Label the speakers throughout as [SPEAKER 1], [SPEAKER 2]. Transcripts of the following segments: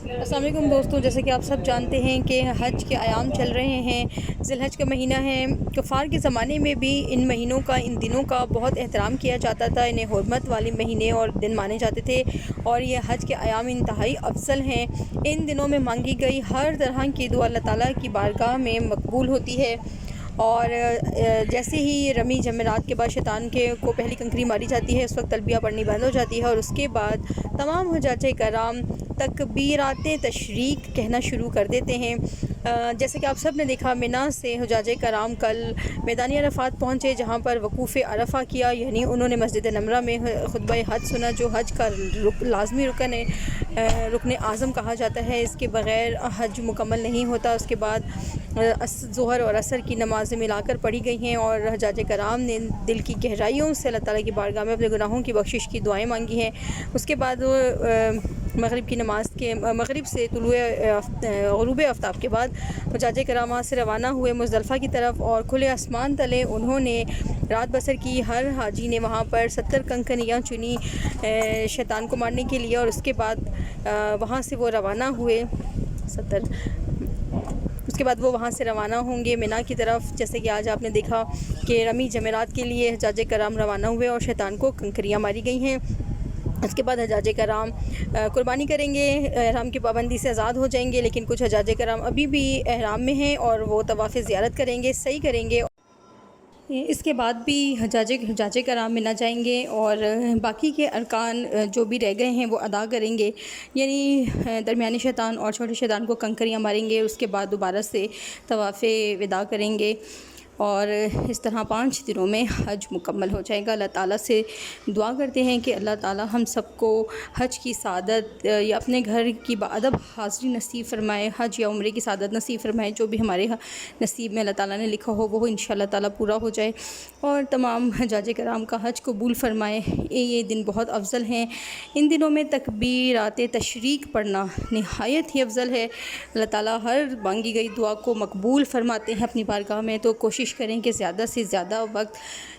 [SPEAKER 1] अस्सलाम वालेकुम दोस्तों, जैसे कि आप सब जानते हैं कि हज के अयाम चल रहे हैं। ज़िलहज का महीना है। कुफ़ार के ज़माने में भी इन महीनों का, इन दिनों का बहुत एहतराम किया जाता था। इन्हें हुर्मत वाले महीने और दिन माने जाते थे और ये हज के अयाम इंतहाई अफजल हैं। इन दिनों में मांगी गई हर तरह की दुआ अल्लाह ताला की बारगाह में मकबूल होती है। और जैसे ही रमी जमेरात के बाद शैतान के को पहली कंकरी मारी जाती है, उस वक्त तलबिया पढ़नी बंद हो जाती है और उसके बाद तमाम हुज्जाज कराम तकबीरात तशरीक कहना शुरू कर देते हैं। जैसे कि आप सब ने देखा, मिना से हुज्जाज कराम कल मैदानी अरफ़ात पहुँचे, जहाँ पर वकूफ़ अरफ़ा किया, यानी उन्होंने मस्जिद नमरा में खुतबा हज सुना, जो हज का लाजमी रुकन है, रुकन आज़म कहा जाता है। इसके बग़ैर हज मुकम्मल नहीं होता। उसके बाद ज़ोहर और असर की नमाज़ें मिलाकर पढ़ी गई हैं और हज्जाज कराम ने दिल की गहराइयों से अल्लाह ताला की बारगाह में अपने गुनाहों की बख्शिश की दुआएं मांगी हैं। उसके बाद वो मगरिब की नमाज़ के मगरिब से ग़ुरूब आफ्ताब के बाद हज्जाज कराम वहाँ से रवाना हुए मुज़दलिफ़ा की तरफ और खुले आसमान तले उन्होंने रात बसर की। हर हाजी ने वहाँ पर 70 कंकरियाँ चुनी शैतान को मारने के लिए और उसके बाद वहाँ से वो रवाना हुए 70। उसके बाद वो वहाँ से रवाना होंगे मिना की तरफ। जैसे कि आज आपने देखा कि रमी जमेरात के लिए हज्जाज कराम रवाना हुए और शैतान को कंकरियाँ मारी गई हैं। उसके बाद हज्जाज कराम कुर्बानी करेंगे, एहराम की पाबंदी से आज़ाद हो जाएंगे, लेकिन कुछ हज्जाज कराम अभी भी एहराम में हैं और वो तवाफ़ ज़ियारत करेंगे, सही करेंगे। इसके बाद भी हज्जाज कराम मिना जाएंगे और बाकी के अरकान जो भी रह गए हैं वो अदा करेंगे, यानी दरमियानी शैतान और छोटे शैतान को कंकरियाँ मारेंगे। उसके बाद दोबारा से तवाफ़ विदा करेंगे और इस तरह 5 दिनों में हज मुकम्मल हो जाएगा। अल्लाह ताला से दुआ करते हैं कि अल्लाह ताला हम सबको हज की सादत या अपने घर की बाअदब हाज़िरी नसीब फ़रमाए, हज या उम्रे की सादत नसीब फ़रमाए। जो भी हमारे नसीब में अल्लाह ताला ने लिखा हो वो इंशाअल्लाह ताला पूरा हो जाए और तमाम हज्जाज कराम का हज कबूल फ़रमाए। ये दिन बहुत अफजल हैं। इन दिनों में तकबीरात तशरीक पढ़ना नहायत ही अफजल है। अल्लाह ताला हर मांगी गई दुआ को मकबूल फ़रमाते हैं अपनी बारगाह में। तो कोशिश करें कि ज़्यादा से ज़्यादा वक्त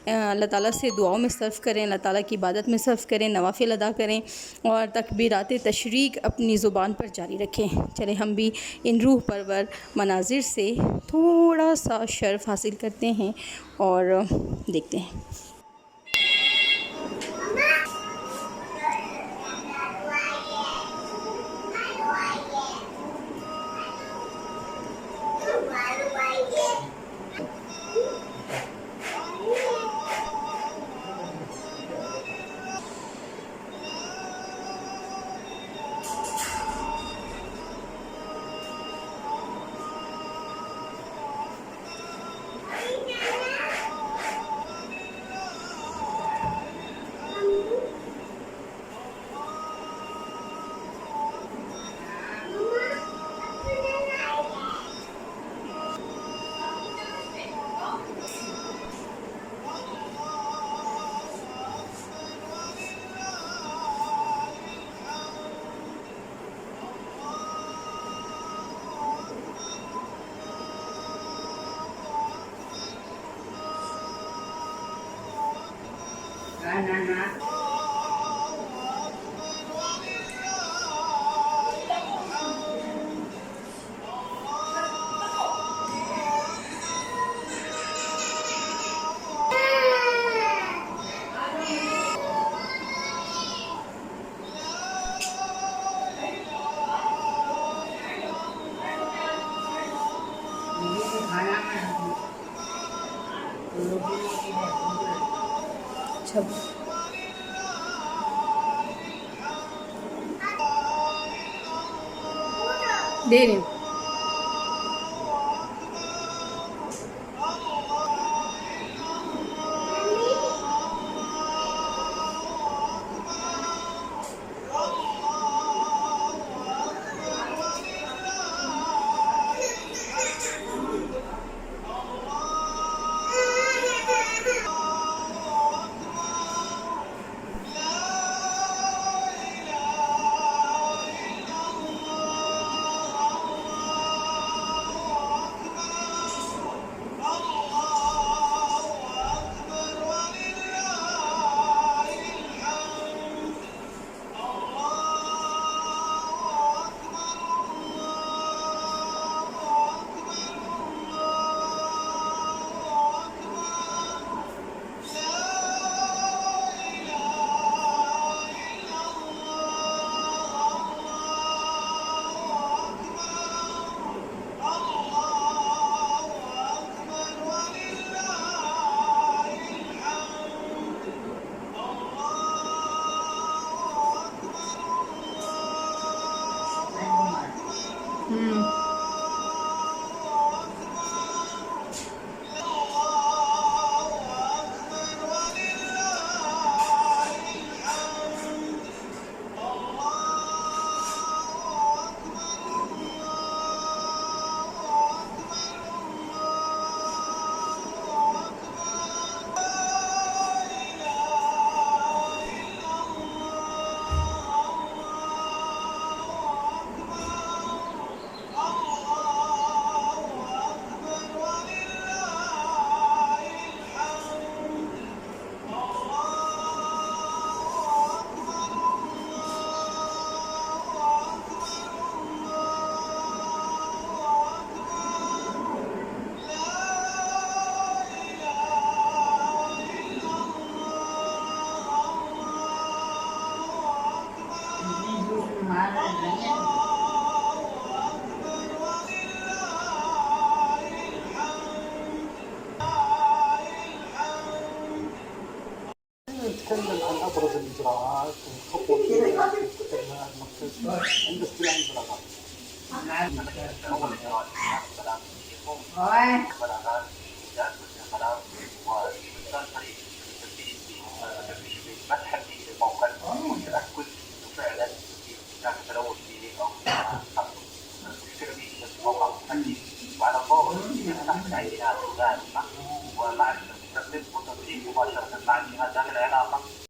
[SPEAKER 1] अल्लाह ताला से दुआओं में सर्फ़ करें, अल्लाह ताला की इबादत में सर्फ़ करें, नवाफ़िल अदा करें और तकबीरात तशरीक अपनी ज़ुबान पर जारी रखें। चलें हम भी इन रूह परवर मनाजिर से थोड़ा सा शर्फ़ हासिल करते हैं और देखते हैं। सब दे रही हूँ।
[SPEAKER 2] نتكلم عن ابرز الاجراءات والخطوه الاولى في اتخاذها المركز عند استلام البلاغات. اول اجراء استلام البلاغات والاستخلاف واستخدام طريق التفتيش بمدخل الموقع والتاكد انه فعلا هناك تلوث فيه او مشكله في الموقع المحلي، وعلى الضوء نحن عينات لازمه ومعرفه المستخدم وتطبيق مباشره مع الجهات ذات العلاقه